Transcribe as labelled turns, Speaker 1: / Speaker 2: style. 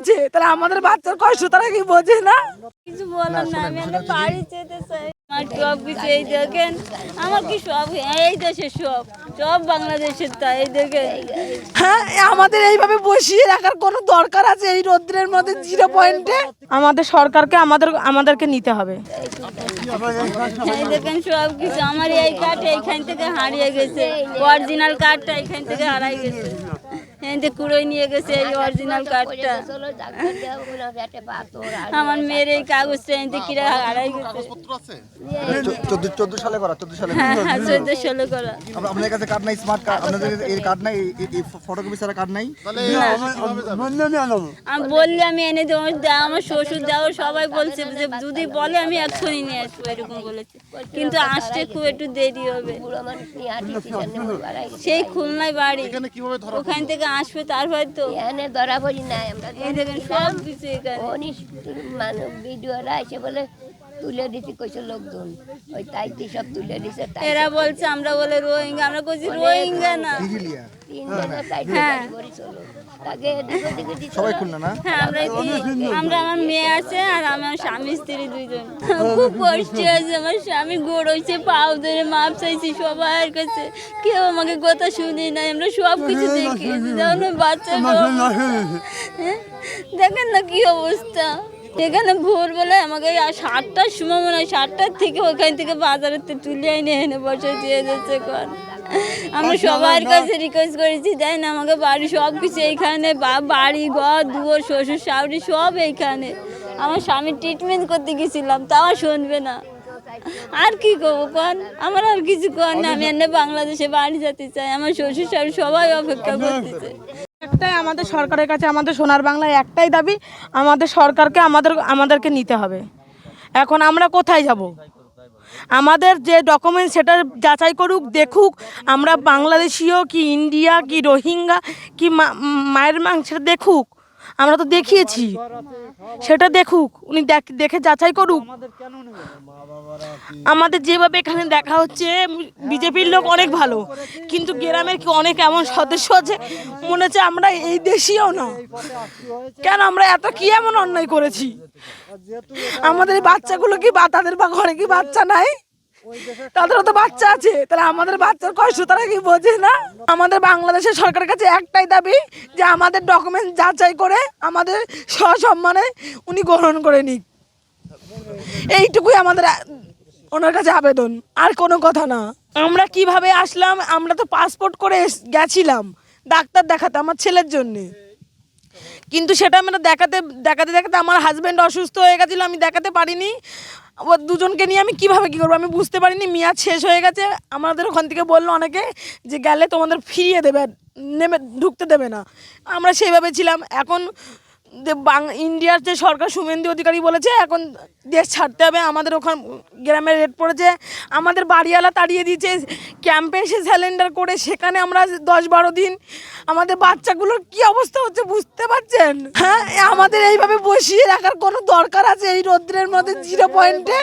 Speaker 1: আছে, তাহলে আমাদের বাচ্চার কষ্ট তারা কি বোঝে না?
Speaker 2: কিছু বলার না, আমি একটা বাড়ি যেতে চাই। আমার সব কিছু এই দেখেন, আমার কি সব এই দেশের সব সব বাংলাদেশের, তাই এই দেখেন।
Speaker 1: হ্যাঁ, আমাদের এইভাবে বসিয়ে রাখার কোনো দরকার আছে এই রৌদ্রের মধ্যে 0 পয়েন্টে? আমাদের সরকারকে আমাদেরকে নিতে হবে।
Speaker 2: এই দেখেন সব কিছু আমার এই কার্ড এইখান থেকে হারিয়ে গেছে, অরিজিনাল কার্ডটা এইখান থেকে হারাই গেছে। এতে কুড়োই নিয়ে গেছে এই অরিজিনাল কার্ডটা। আমার মেয়ের এই কাগজটা এতে কিরা হারাই গেছে।
Speaker 3: 14 সালে করা, 14 সালে।
Speaker 2: হ্যাঁ, 14 সালে করা।
Speaker 3: আপনাদের কাছে কার্ড নাই, স্মার্ট কার্ড, আপনাদের এই কার্ড নাই, এই ফটোকপি ছাড়া কার্ড নাই?
Speaker 2: আমি বললে আমি এনে দেবো, আমার শ্বশুর দেওয়ার সবাই বলছে যে যদি বলে আমি এক্ষুনি নিয়ে আসবো, এরকম বলেছে। কিন্তু আসতে খুব একটু দেরি হবে। সেই খুলনায় বাড়ি, ওখান থেকে আসবে, তারপর তো
Speaker 4: এখানে ধরা পড়ি নাই আমরা।
Speaker 2: এই দেখেন সব কিছু এখানে।
Speaker 4: মানুষ ভিডিওরা এসে বলে তুলে দিতে কইছে লোকজন, ওই তাইতে সব তুলে দিছে।
Speaker 2: এরা বলছে আমরা বলে রোহিঙ্গা, আমরা কইছি রোহিঙ্গা না। হ্যাঁ
Speaker 3: সবাই খুলনা না?
Speaker 2: হ্যাঁ, আমরা আমার মেয়ে আছে আর আমার স্বামী স্ত্রী দুইজন। খুব কষ্ট আছে, আমার স্বামী গোড় হয়েছে, পাও ধরে মাপ চাইছি সবার কাছে, কেউ আমাকে কথা শুনি নাই। আমরা সব কিছু দেখি, যেমন বাচ্চা দেখেন না কি অবস্থা। এখানে ভোরবেলায় আমাকে 7টার সময় মনে হয়, 7টার থেকে ওখান থেকে বাজারের তুলে এনে বসে দিয়ে যাচ্ছে। আমরা সবার কাছে রিকোয়েস্ট করেছি, দেয় না আমাকে বাড়ি সব কিছু এইখানে, বাড়ি ঘর দুয়ার শ্বশুর শাশুড়ি সব এইখানে। আমার স্বামীর ট্রিটমেন্ট করতে গেছিলাম, তাও শুনবে না। আর কি করবো কন, আমার আর কিছু কর না। আমি এনে বাংলাদেশে বাড়ি যেতে চাই, আমার শ্বশুর শাশুড়ি সবাই অপেক্ষা করতেছে।
Speaker 1: একটাই আমাদের সরকারের কাছে, আমাদের সোনার বাংলায় একটাই দাবি, আমাদের সরকারকে আমাদেরকে নিতে হবে। এখন আমরা কোথায় যাব? আমাদের যে ডকুমেন্ট সেটা যাচাই করুক, দেখুক আমরা বাংলাদেশীয় কি ইন্ডিয়া কি রোহিঙ্গা কি মায়ের সেটা দেখুক। আমরা তো দেখিয়েছি, সেটা দেখুক, উনি দেখে যাচাই করুক। আমাদের যেভাবে এখানে দেখা হচ্ছে, বিজেপির লোক অনেক ভালো, কিন্তু গ্রামের কি অনেক এমন সদস্য আছে মনে হচ্ছে আমরা এই দেশীয় না। কেন আমরা এত কি এমন অন্যায় করেছি? আমাদের এই বাচ্চাগুলো কি তাদের ঘরে কি বাচ্চা নাই? তাদেরও তো বাচ্চা আছে, তাহলে আমাদের বাচ্চার কষ্ট তারা কি বোঝে না? আমাদের বাংলাদেশের সরকারের কাছে একটাই দাবি, যে আমাদের ডকুমেন্ট যাচাই করে আমাদের সসম্মানে উনি গ্রহণ করে নিক। এইটুকুই আমাদের ওনার কাছে আবেদন, আর কোনো কথা না। আমরা কিভাবে আসলাম? আমরা তো পাসপোর্ট করে গেছিলাম ডাক্তার দেখাতে আমার ছেলের জন্যে, কিন্তু সেটা আমরা দেখাতে আমার হাজব্যান্ড অসুস্থ হয়ে গেছিলো, আমি দেখাতে পারিনি। ওর দুজনকে নিয়ে আমি কীভাবে কী করবো আমি বুঝতে পারিনি। মেয়াদ শেষ হয়ে গেছে, আমাদের ওখান থেকে বললো অনেকে যে গেলে তোমাদের ফিরিয়ে দেবে, ঢুকতে দেবে না। আমরা সেইভাবে ছিলাম। এখন ইন্ডিয়ার যে সরকার শুভেন্দু অধিকারী বলেছে এখন দেশ ছাড়তে হবে। আমাদের ওখান গ্রামের রেট পড়েছে, আমাদের বাড়িওয়ালা তাড়িয়ে দিয়েছে, ক্যাম্পে এসে স্যালেন্ডার করে সেখানে আমরা 10-12 দিন। আমাদের বাচ্চাগুলোর কি অবস্থা হচ্ছে বুঝতে পারছেন? হ্যাঁ, আমাদের এইভাবে বসিয়ে রাখার কোনো দরকার আছে এই রৌদ্রের মধ্যে 0 পয়েন্টে?